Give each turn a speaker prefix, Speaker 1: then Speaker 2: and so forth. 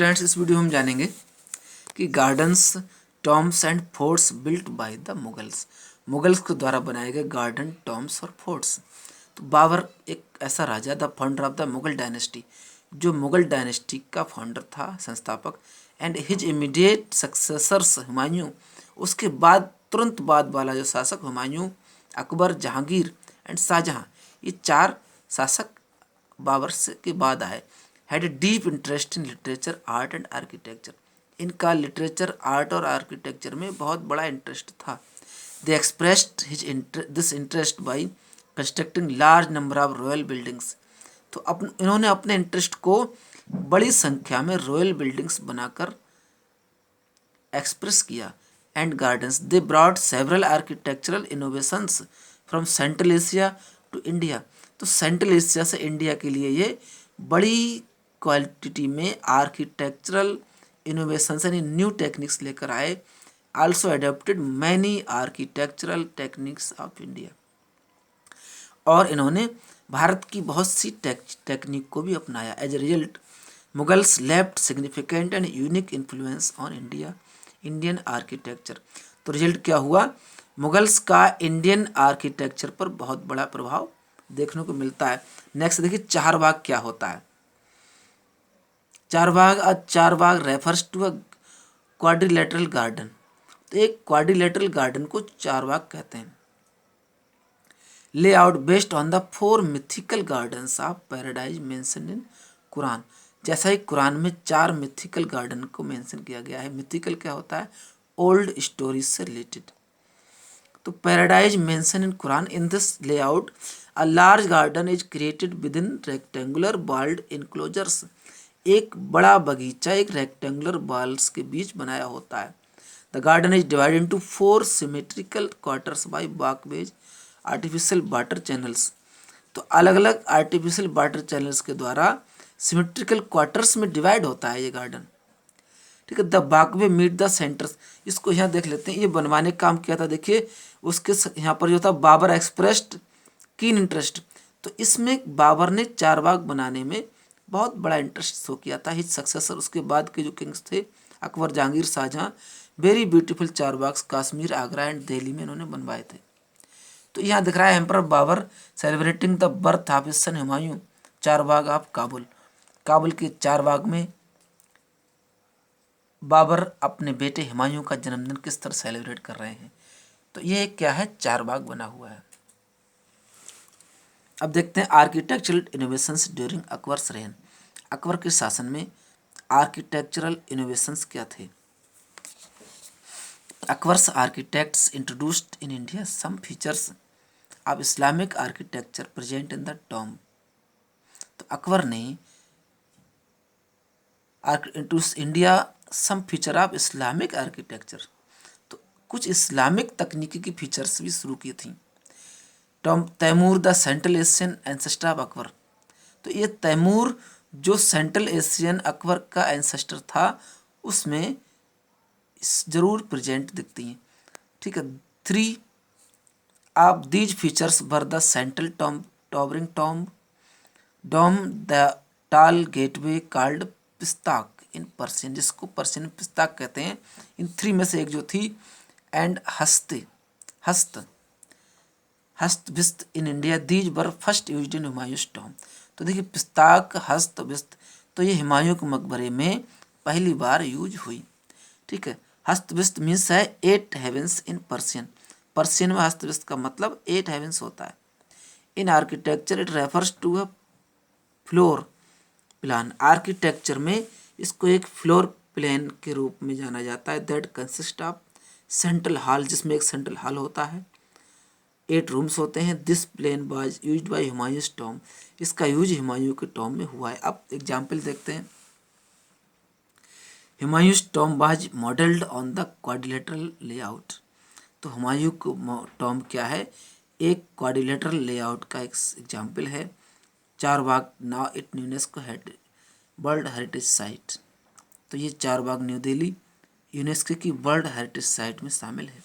Speaker 1: Students, इस video में हम जानेंगे कि gardens, tombs and forts built by the Mughals के द्वारा बनाए गए गार्डन, टॉम्ब्स और फोर्ट्स। तो बाबर एक ऐसा राजा, the founder of the Mughal dynasty, जो मुगल डायनेस्टी का फाउंडर था, संस्थापक, and his immediate successors Humayun, उसके बाद तुरंत बाद वाला जो शासक हुमायूं, अकबर, जहांगीर एंड शाहजहां, ये चार शासक बाबर से के बाद आए। Had a deep interest in literature, art and architecture. इनका लिटरेचर, आर्ट और आर्किटेक्चर में बहुत बड़ा इंटरेस्ट था। They expressed this interest by constructing large number of royal buildings. तो इन्होंने अपने इंटरेस्ट को बड़ी संख्या में रॉयल बिल्डिंग्स बनाकर एक्सप्रेस किया। And gardens, they brought several architectural innovations from Central Asia to India. तो सेंट्रल एशिया से इंडिया के लिए ये बड़ी क्वालिटी में आर्किटेक्चरल इनोवेशंस यानी न्यू टेक्निक्स लेकर आए। Also adopted many architectural techniques of India. और इन्होंने भारत की बहुत सी टेक्निक को भी अपनाया। As a result, Mughals left significant and unique influence on Indian architecture. तो रिजल्ट क्या हुआ? मुगल्स का इंडियन आर्किटेक्चर पर बहुत बड़ा प्रभाव देखने को मिलता है। नेक्स्ट देखिए, चारबाग क्या होता है। Charbagh refers to a quadrilateral garden. तो एक क्वाड्रिलेटरल गार्डन को चारबाग कहते हैं। Layout based on the 4 mythical gardens of paradise mentioned in Quran. जैसा ही कुरान में 4 मिथिकल गार्डन को मेंशन किया गया है। मिथिकल क्या होता है? ओल्ड स्टोरीज से रिलेटेड। तो paradise mention in Quran, in this layout a large garden is created within rectangular walled enclosures. एक बड़ा बगीचा एक रेक्टेंगुलर वॉल्स के बीच बनाया होता है। The garden is divided into 4 symmetrical quarters by walkways, artificial water channels. तो अलग अलग आर्टिफिशियल वाटर चैनल्स के द्वारा सिमेट्रिकल क्वार्टर्स में डिवाइड होता है ये गार्डन। ठीक है। The walkway meet the centres. इसको यहाँ देख लेते हैं, ये बनवाने का काम किया था। देखिए उसके यहाँ पर जो था, बाबर एक्सप्रेस्ड कीन इंटरेस्ट। तो इसमें बाबर ने चारबाग बनाने में बहुत बड़ा इंटरेस्ट शो किया था। हिज सक्सेसर, उसके बाद के जो किंग्स थे, Akbar, Jahangir, Shahjahan, very beautiful charbaghs Kashmir, Agra and Delhi में इन्होंने बनवाए थे। तो यहाँ दिख रहा है emperor Babur celebrating the birth of his son Humayun, charbagh of Kabul. Kabul के चारबाग में बाबर अपने बेटे हुमायूं का जन्मदिन किस तरह सेलिब्रेट कर रहे हैं। तो ये क्या है? चारबाग बना हुआ है। अब देखते हैं architectural innovations during Akbar's reign. Akbar के शासन में आर्किटेक्चरल इनोवेशंस क्या थे? Akbar's architects introduced in India some features of Islamic architecture present in the tomb. तो अकबर ने introduce India some feature of Islamic architecture. तो कुछ इस्लामिक तकनीकी की फीचर्स भी शुरू की थी। Timur the Central Asian ancestor of Akbar. तो ये तैमूर जो सेंट्रल एशियन अकबर का एंसेस्टर था, उसमें जरूर प्रेजेंट दिखती हैं। ठीक है। 3 of these features were the central towering dome, the tall gateway called pishtaq in Persian, जिसको पर्शियन में पिस्ताक कहते हैं। इन 3 में से एक जो थी, एंड हस्त in India, these were first used in Humayun's tomb. तो देखिए, पिस्ताक, हस्त, विस्त, तो ये हुमायूं के मकबरे में पहली बार यूज हुई। ठीक है। हस्तविस्त मीन्स है 8 हेवेंस इन पर्शियन। पर्शियन में हस्तविस्त का मतलब 8 हेवेंस होता है। In architecture it refers to a floor plan. Architecture में इसको एक फ्लोर प्लान के रूप में जाना जाता है। That consist of central hall, जिसमें एक सेंट्रल हॉल होता है, 8 रूम्स होते हैं। This plan was used by Humayun's tomb. इसका यूज हुमायूं के टॉम्ब में हुआ है। अब एग्जाम्पल देखते हैं। Humayun's tomb was modelled on the quadrilateral layout. तो हुमायूं को टॉम्ब क्या है? एक क्वाड्रिलेटरल लेआउट का एक एग्जाम्पल है। Charbagh now it UNESCO world heritage site. तो ये चारबाग न्यू दिल्ली यूनेस्को की वर्ल्ड हेरिटेज साइट में शामिल है।